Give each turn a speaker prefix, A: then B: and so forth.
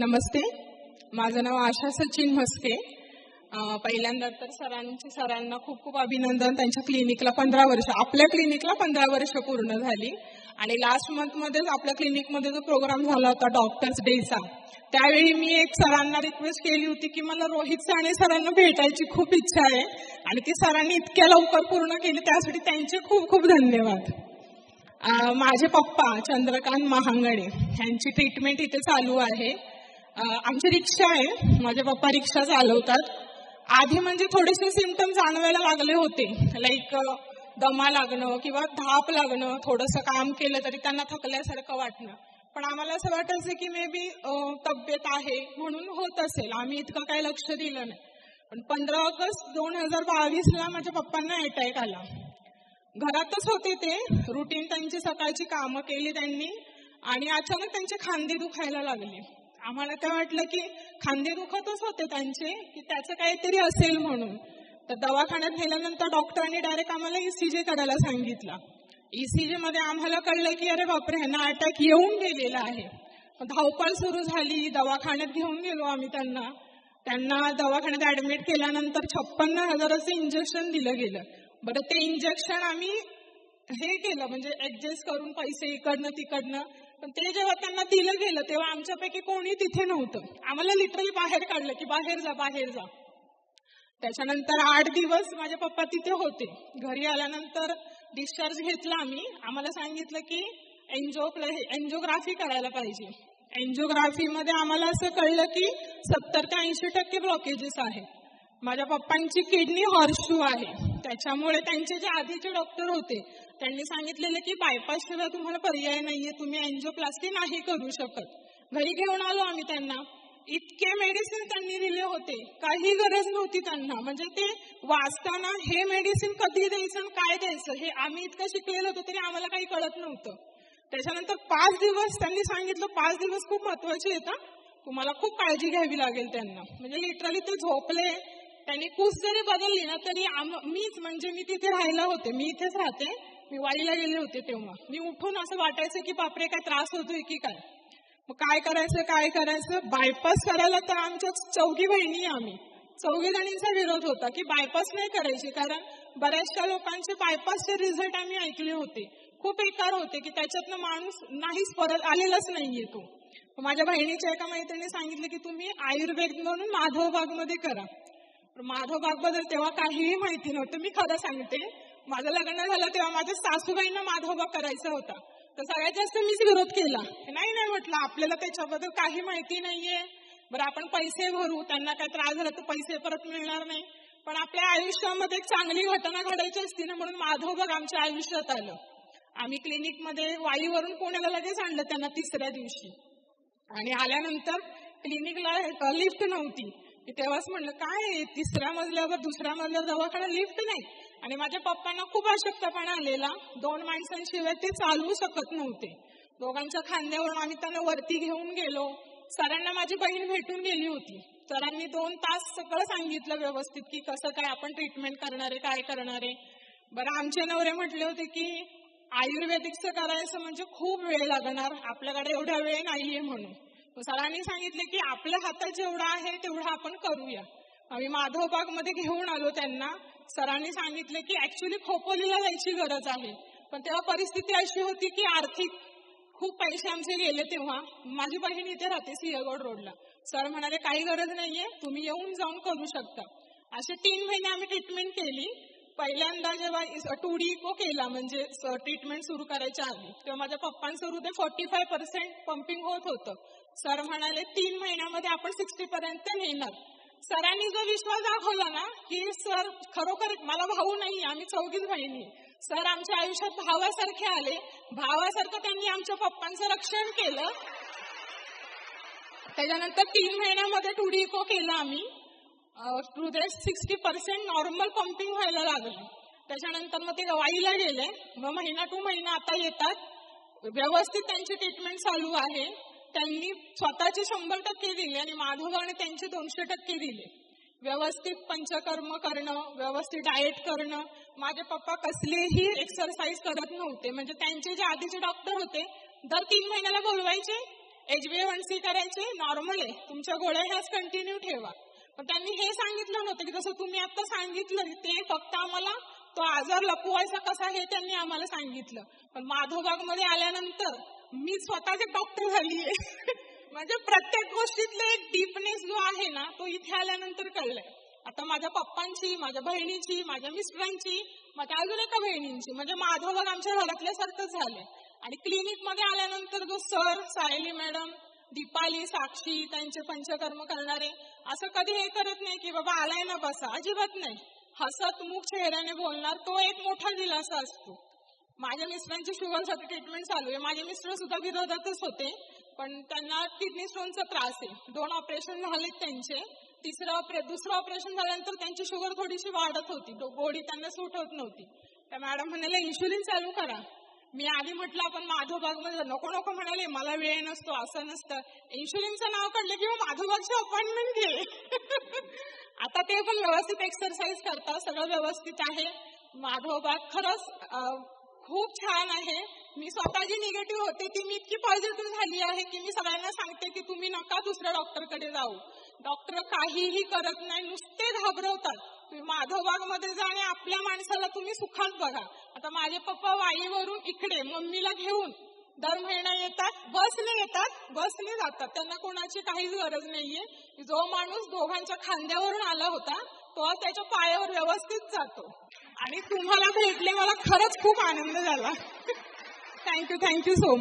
A: नमस्ते, माझं नाव आशा सचिन म्हस्के. पहिल्यांदा तर सरांना खूप खूप अभिनंदन. त्यांच्या क्लिनिकला 15 वर्ष, आपल्या क्लिनिकला 15 वर्ष पूर्ण झाली. आणि लास्ट मंथमध्येच आपल्या क्लिनिकमध्ये जो प्रोग्राम झाला होता डॉक्टर्स डेचा, त्यावेळी मी एक सरांना रिक्वेस्ट केली होती की मला रोहित साने सरांना भेटायची खूप इच्छा आहे आणि ती सरांनी इतक्या लवकर पूर्ण केली, त्यासाठी त्यांचे खूप खूप धन्यवाद. माझे पप्पा चंद्रकांत महांगडे यांची ट्रीटमेंट इथे चालू आहे. आमची रिक्षा आहे, माझे पप्पा रिक्षा चालवतात. आधी म्हणजे थोडेसे सिम्पटम जाणवायला लागले होते, लाईक दमा लागणं किंवा धाप लागणं, थोडंसं काम केलं तरी त्यांना थकल्यासारखं वाटणं. पण आम्हाला असं वाटायचं की मे बी तब्येत आहे म्हणून होत असेल, आम्ही इतकं काही लक्ष दिलं नाही. पण 15 ऑगस्ट 2022ला माझ्या पप्पांना अटॅक आला. घरातच होते ते, रुटीन त्यांची सकाळची कामं केली त्यांनी आणि अचानक त्यांचे खांदे दुखायला लागले. आम्हाला काय वाटलं की खांदे दुखतच होते त्यांचे, की त्याचं काहीतरी असेल म्हणून. तर दवाखान्यात गेल्यानंतर डॉक्टरांनी डायरेक्ट आम्हाला ECG करायला सांगितलं. ECG मध्ये आम्हाला कळलं की अरे बापरे, ह्यांना अटॅक येऊन गेलेला आहे. धावपळ सुरू झाली, दवाखान्यात घेऊन गेलो आम्ही त्यांना दवाखान्यात ऍडमिट केल्यानंतर 56,000चं इंजेक्शन दिलं गेलं. बरं, ते इंजेक्शन आम्ही हे केलं म्हणजे ऍडजस्ट करून पैसे इकडनं तिकडनं. पण ते जेव्हा त्यांना दिलं गेलं तेव्हा आमच्यापैकी कोणी तिथे नव्हतं. आम्हाला लिटरली बाहेर काढलं की बाहेर जा. त्याच्यानंतर 8 दिवस माझे पप्पा तिथे होते. घरी आल्यानंतर डिस्चार्ज घेतला आम्ही. आम्हाला सांगितलं की एन्जिओग्राफी करायला पाहिजे. एन्जिओग्राफीमध्ये आम्हाला असं कळलं की 70 ते 80% ब्लॉकेजेस आहे. माझ्या पप्पांची किडनी हॉर्सशू आहे, त्याच्यामुळे त्यांचे जे आधीचे डॉक्टर होते त्यांनी सांगितलेलं की बायपास शिवाय तुम्हाला पर्याय नाहीये, तुम्ही एन्जिओप्लास्टी नाही करू शकत. घरी घेऊन आलो आम्ही त्यांना. इतके मेडिसिन त्यांनी दिले होते, काही गरज नव्हती त्यांना. म्हणजे ते वाचताना हे मेडिसिन कधी द्यायचं आणि काय द्यायचं हे आम्ही इतकं शिकलेलं होतं तरी आम्हाला काही कळत नव्हतं. त्याच्यानंतर 5 दिवस त्यांनी सांगितलं 5 दिवस खूप महत्वाचे आहेत, तुम्हाला खूप काळजी घ्यावी लागेल त्यांना. म्हणजे लिटरली ते झोपले, त्यांनी कूस जरी बदलली ना तरी मी तिथे राहायला होते, मी इथेच राहते, मी वाईला गेले होते तेव्हा. मी उठून असं वाटायचं की बापरे काय त्रास होतोय की काय. मग काय करायचं बायपास करायला तर आमच्या 4 बहिणी, आम्ही 4 जणींचा विरोध होता की बायपास नाही करायची, कारण बऱ्याचशा लोकांचे बायपासचे रिझल्ट आम्ही ऐकले होते, खूप बेकार होते की त्याच्यातनं माणूस नाहीच परत आलेलाच नाहीये तो. माझ्या बहिणीच्या एका मैत्रिणी सांगितलं की तुम्ही आयुर्वेद म्हणून माधवबागमध्ये करा. माधवबागबद्दल तेव्हा काहीही माहिती नव्हतं. मी खरं सांगते, माझं लग्न झालं तेव्हा माझ्या सासूबाईंना माधवबाग करायचा होता, तर सगळ्यात जास्त मीच विरोध केला. नाही म्हटलं, आपल्याला त्याच्याबद्दल काही माहिती नाहीये, बरं आपण पैसे भरू, त्यांना काय त्रास झाला तर पैसे परत मिळणार नाही, पण आपल्या आयुष्यामध्ये एक चांगली घटना घडायची असती ना, म्हणून माधवबाग आमच्या आयुष्यात आलं. आम्ही क्लिनिकमध्ये वाईवरून पुण्याला लगेच आणलं त्यांना 3ऱ्या दिवशी. आणि आल्यानंतर क्लिनिकला लिफ्ट नव्हती. तेव्हाच म्हणलं काय 3ऱ्या मजल्यावर 2ऱ्या मजल्यावर दवाखाना लिफ्ट नाही. आणि माझ्या पप्पांना खूप अशक्तपणा आलेला, 2 माणसांशिवाय ते चालवू शकत नव्हते. दोघांच्या खांद्यावरून आम्ही त्यांना वरती घेऊन गेलो. सरांना माझी बहीण भेटून गेली होती. सरांनी 2 तास सगळं सांगितलं व्यवस्थित की कसं काय आपण ट्रीटमेंट करणारे, काय करणारे. बरं, आमचे नवरे म्हटले होते की आयुर्वेदिकचं करायचं म्हणजे खूप वेळ लागणार, आपल्याकडे एवढा वेळ नाहीये म्हणून. सरांनी सांगितले की आपल्या हातात जेवढं आहे तेवढं आपण करूया. आम्ही माधवबागमध्ये घेऊन आलो त्यांना. सरांनी सांगितले की ऍक्च्युली खोपोलीला जायची गरज आहे, पण तेव्हा परिस्थिती अशी होती की आर्थिक खूप पैसे आमचे गेले. तेव्हा माझी बहीण इथे राहते सिंहगड रोडला. सर म्हणाले काही गरज नाहीये, तुम्ही येऊन जाऊन करू शकता. असे 3 महिने आम्ही ट्रीटमेंट केली. पहिल्यांदा जेव्हा 2D इको केला, म्हणजे ट्रीटमेंट सुरू करायच्या आधी, तेव्हा माझ्या पप्पांचं हृदय 45% पंपिंग होत होतं. सर म्हणाले 3 महिन्यामध्ये आपण 60 पर्यंत नेणार. सरांनी जो विश्वास दाखवला ना की सर खरोखर, मला भाऊ नाही, आम्ही 4 बहिणी, सर आमच्या आयुष्यात भावासारखे आले. भावासारखं त्यांनी आमच्या पप्पांचं रक्षण केलं. त्याच्यानंतर 3 महिन्यामध्ये 2D इको केला आम्ही. हृदय 60% नॉर्मल पंपिंग व्हायला लागलं. त्याच्यानंतर मग ते वाईला गेले. मग महिना टू महिना आता येतात, व्यवस्थित त्यांची ट्रीटमेंट चालू आहे. त्यांनी स्वतःचे 100% दिले आणि माधवबागने त्यांचे 200% दिले. व्यवस्थित पंचकर्म करणं, व्यवस्थित डाएट करणं. माझे पप्पा कसलेही एक्सरसाइज करत नव्हते. म्हणजे त्यांचे जे आधीचे डॉक्टर होते दर 3 महिन्याला बोलवायचे HbA1c करायचे नॉर्मल आहे, तुमच्या गोळ्या ह्याच कंटिन्यू ठेवा. पण त्यांनी हे सांगितलं नव्हतं की जसं तुम्ही आता सांगितलं ते फक्त आम्हाला तो आजार लपवायचा कसा हे त्यांनी आम्हाला सांगितलं. पण माधवबागमध्ये आल्यानंतर मी स्वतःच डॉक्टर झालीये. म्हणजे प्रत्येक गोष्टीतले एक डीपनेस जो आहे ना तो इथे आल्यानंतर कळलाय. आता माझ्या पप्पांची, माझ्या बहिणीची, माझ्या मिस्टरांची, माझ्या अजून एका बहिणींची, म्हणजे माधवबाग आमच्या घरातल्यासारखंच झालंय. आणि क्लिनिक मध्ये आल्यानंतर जो सर, सायली मॅडम, दीपाली, साक्षी, त्यांचे पंचकर्म करणारे असं कधी हे करत नाही की बाबा आलाय ना बसा, अजिबात नाही. हसतमुख चेहऱ्याने बोलणार तो एक मोठा दिलासा असतो. माझ्या मिस्टरांची शुगरसाठी ट्रीटमेंट चालू आहे. माझे मिस्टर सुद्धा विरोधातच होते, पण त्यांना किडनी स्टोनचा त्रास आहे. 2 ऑपरेशन झालेत त्यांचे. दुसरं ऑपरेशन झाल्यानंतर त्यांची शुगर थोडीशी वाढत होती, गोळी त्यांना सूट होत नव्हती. त्या मॅडम म्हणाले इन्शुलिन चालू करा. मी आधी म्हटलं आपण माधवबागमध्ये नको नको म्हणाले, मला वेळ नसतो, असं नसतं. इन्शुलिनचं नाव काढलं की माधवबागची अपॉइंटमेंट घे. आता ते पण व्यवस्थित एक्सरसाइज करतात, सगळं व्यवस्थित आहे. माधवबाग खरंच खूप छान आहे. मी स्वतः जी निगेटिव्ह होते ती मी इतकी पॉझिटिव्ह झाली आहे की मी सगळ्यांना सांगते की तुम्ही नका दुसऱ्या डॉक्टरकडे जाऊ. डॉक्टर काहीही करत नाही, नुसते घाबरवतात. तुम्ही माधवबागमध्ये जा आणि आपल्या माणसाला तुम्ही सुखात बघा. आता माझे पप्पा वाईवरून इकडे मम्मीला घेऊन दर महिना येतात, बसने जातात. त्यांना कोणाची काहीच गरज नाहीये. जो माणूस दोघांच्या खांद्यावरून आला होता तो त्याच्या पायावर व्यवस्थित जातो. आणि तुम्हाला भेटले मला खरंच खूप आनंद झाला. Thank you so much.